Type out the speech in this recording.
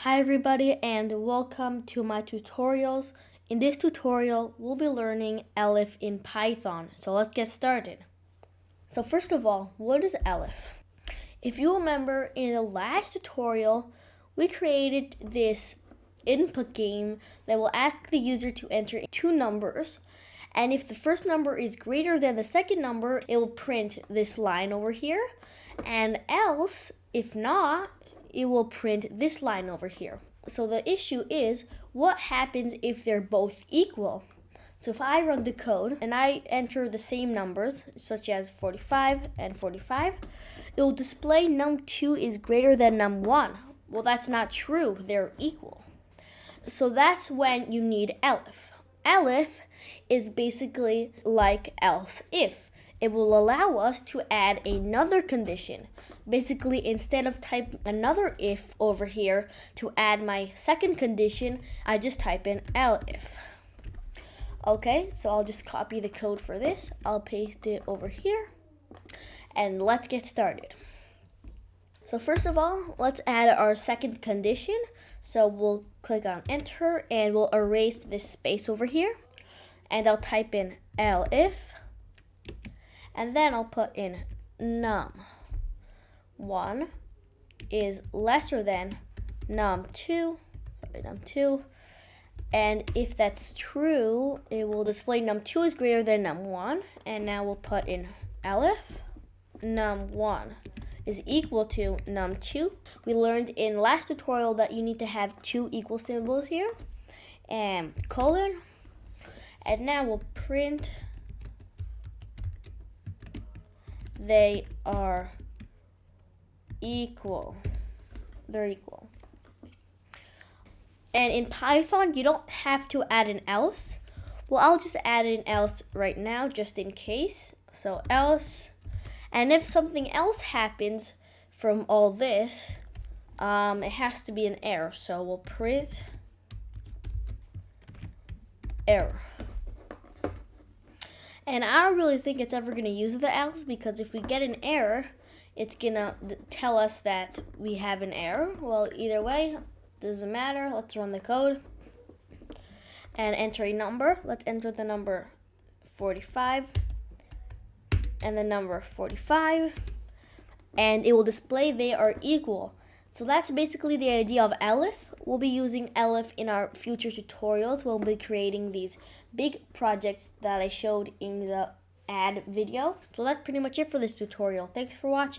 Hi everybody and welcome to my tutorials. In this tutorial, we'll be learning Elif in Python. So let's get started. So first of all, what is Elif? If you remember in the last tutorial, we created this input game that will ask the user to enter two numbers. And if the first number is greater than the second number, it will print this line over here. And else, if not, it will print this line over here. So the issue is, what happens if they're both equal? So if I run the code and I enter the same numbers, such as 45 and 45, it will display num2 is greater than num1. Well, that's not true. They're equal. So that's when you need Elif. Elif is basically like else if. It will allow us to add another condition. Basically, instead of type another if over here to add my second condition, I just type in elif. Okay, so I'll just copy the code for this. I'll paste it over here, and let's get started. So first of all, let's add our second condition. So we'll click on enter, and we'll erase this space over here, and I'll type in elif. And then I'll put in num1 is lesser than num2, and if that's true, it will display num2 is greater than num1. And now we'll put in elif num1 is equal to num2. We learned in last tutorial that you need to have two equal symbols here, and colon, and now we'll print they are equal. They're equal. And in Python, you don't have to add an else. Well, I'll just add an else right now, just in case. So else, and if something else happens from all this, it has to be an error. So we'll print error. And I don't really think it's ever going to use the else, because if we get an error, it's going to tell us that we have an error. Well, either way, doesn't matter. Let's run the code and enter a number. Let's enter the number 45 and the number 45, and it will display they are equal. So that's basically the idea of Elif. We'll be using Elif in our future tutorials. We'll be creating these big projects that I showed in the ad video. So that's pretty much it for this tutorial. Thanks for watching.